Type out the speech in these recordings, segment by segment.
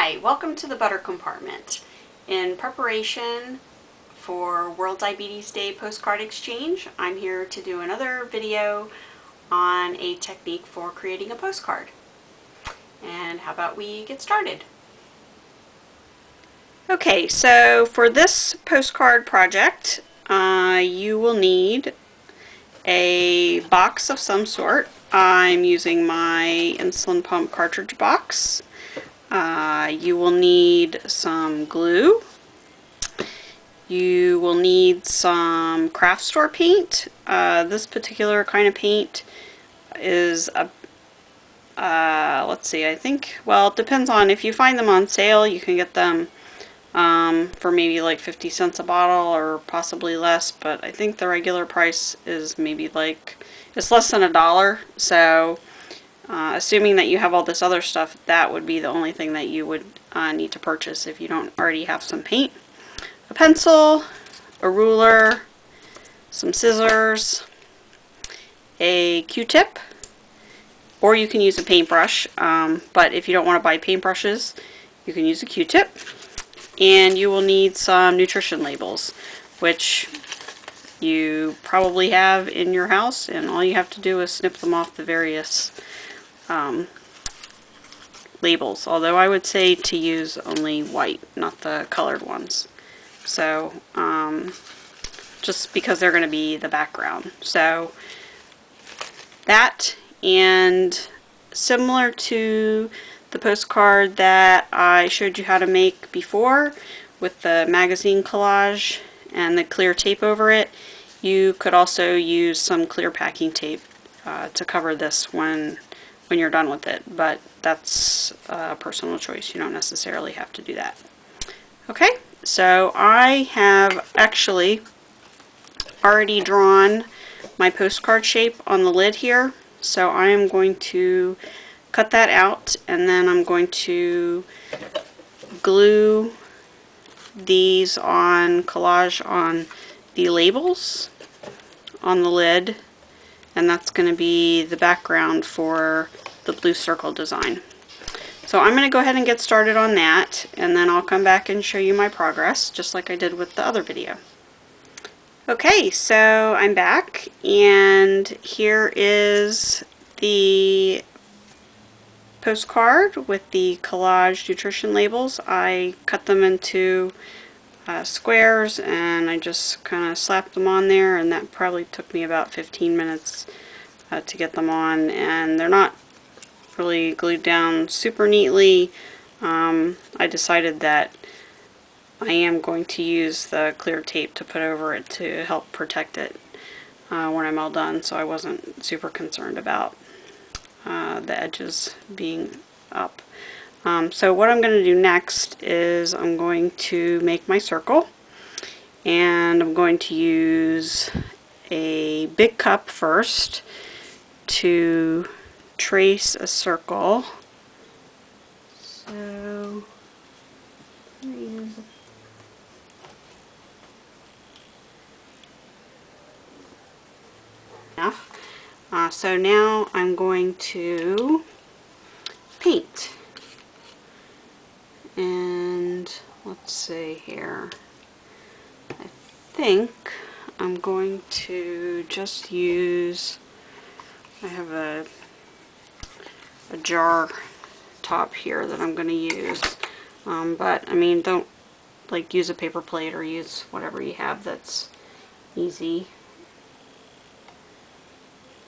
Hi, welcome to the butter compartment. In preparation for World Diabetes Day postcard exchange, I'm here to do another video on a technique for creating a postcard. And how about we get started? Okay, so for this postcard project, you will need a box of some sort. I'm using my insulin pump cartridge box. You will need some glue. You will need some craft store paint. This particular kind of paint is let's see, I think, well, it depends on, if you find them on sale, you can get them for maybe like 50 cents a bottle or possibly less, but I think the regular price is maybe like, it's less than $1, so assuming that you have all this other stuff, that would be the only thing that you would need to purchase if you don't already have some paint. A pencil, a ruler, some scissors, a Q-tip, or you can use a paintbrush, but if you don't want to buy paintbrushes, you can use a Q-tip. And you will need some nutrition labels, which you probably have in your house, and all you have to do is snip them off the various labels, although I would say to use only white, not the colored ones. So just because they're going to be the background. So that, and similar to the postcard that I showed you how to make before with the magazine collage and the clear tape over it, you could also use some clear packing tape to cover this when you're done with it, but that's a personal choice. You don't necessarily have to do that. Okay, so I have actually already drawn my postcard shape on the lid here, so I am going to cut that out, and then I'm going to glue these on collage on the labels on the lid, and that's going to be the background for the blue circle design. So I'm going to go ahead and get started on that, and then I'll come back and show you my progress, just like I did with the other video. Okay, so I'm back, and here is the postcard with the collage nutrition labels. I cut them into squares, and I just kind of slapped them on there, and that probably took me about 15 minutes to get them on, and they're not really glued down super neatly. I decided that I am going to use the clear tape to put over it to help protect it when I'm all done, so I wasn't super concerned about the edges being up. So what I'm going to do next is I'm going to make my circle, and I'm going to use a big cup first to trace a circle. So enough. So now I'm going to paint, and let's see here, I think I'm going to just use, I have a jar top here that I'm going to use, but I mean, don't like use a paper plate or use whatever you have that's easy.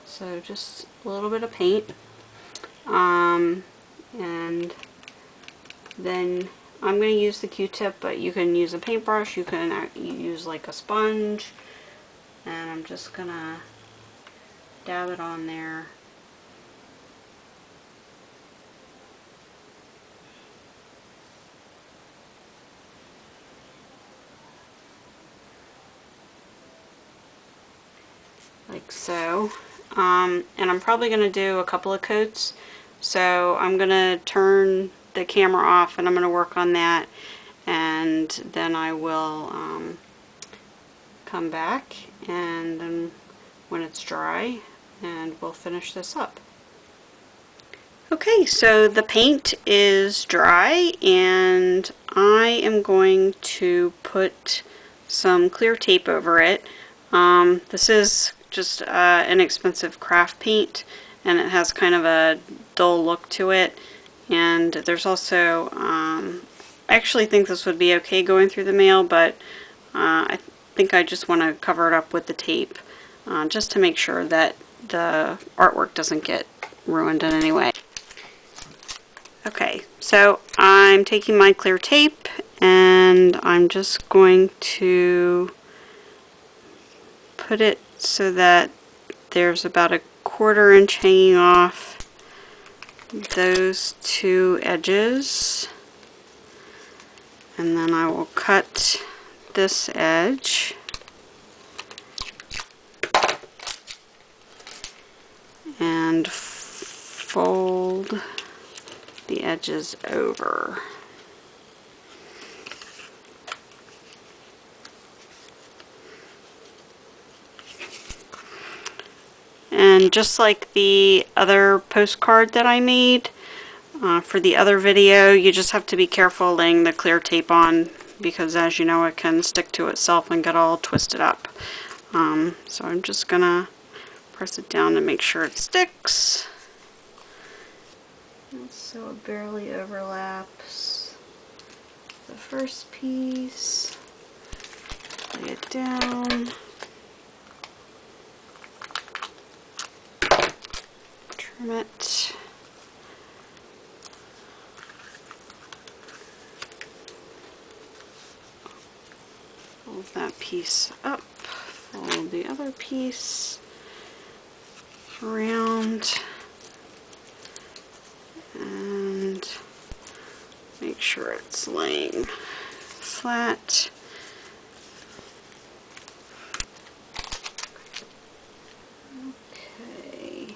So just a little bit of paint, and then I'm going to use the Q-tip, but you can use a paintbrush, you can use like a sponge, and I'm just going to dab it on there. Like so. And I'm probably going to do a couple of coats, so I'm going to turn the camera off and I'm going to work on that, and then I will come back, and then when it's dry, and we'll finish this up. Okay, so the paint is dry and I am going to put some clear tape over it. This is just inexpensive craft paint and it has kind of a dull look to it, and there's also I actually think this would be okay going through the mail, but I think I just want to cover it up with the tape just to make sure that the artwork doesn't get ruined in any way. Okay, so I'm taking my clear tape and I'm just going to put it so that there's about a 1/4 inch hanging off those two edges, and then I will cut this edge and fold the edges over. And just like the other postcard that I made for the other video, you just have to be careful laying the clear tape on, because as you know, it can stick to itself and get all twisted up. So I'm just gonna press it down to make sure it sticks. So it barely overlaps the first piece. Lay it down. Trim it. Fold that piece up. Fold the other piece around. And make sure it's laying flat. Okay.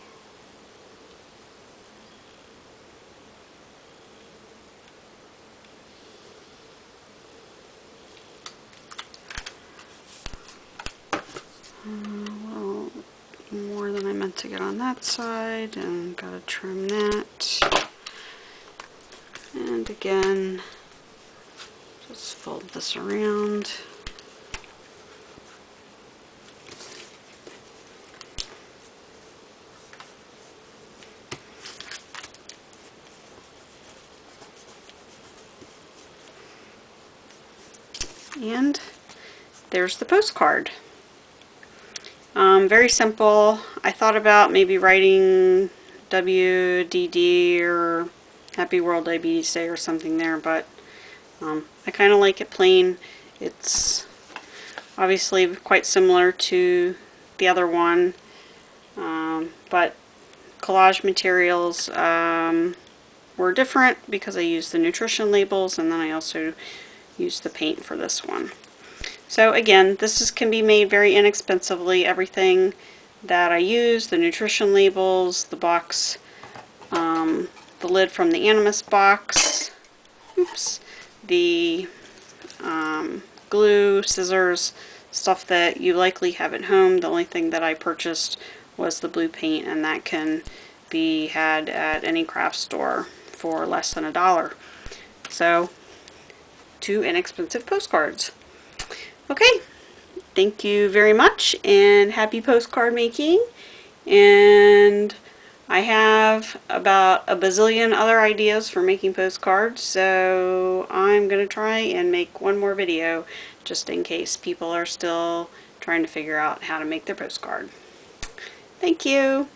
Well, more than I meant to get on that side, and gotta trim that. And again, just fold this around. And there's the postcard. Very simple. I thought about maybe writing WDD or Happy World Diabetes Day or something there, but I kind of like it plain. It's obviously quite similar to the other one, but collage materials were different because I used the nutrition labels, and then I also used the paint for this one. So again, this can be made very inexpensively. Everything that I use, the nutrition labels, the box, the lid from the Animus box, oops, the glue, scissors, stuff that you likely have at home. The only thing that I purchased was the blue paint, and that can be had at any craft store for less than $1. So, 2 inexpensive postcards. Okay, thank you very much, and happy postcard making. And I have about a bazillion other ideas for making postcards, so I'm going to try and make one more video just in case people are still trying to figure out how to make their postcard. Thank you.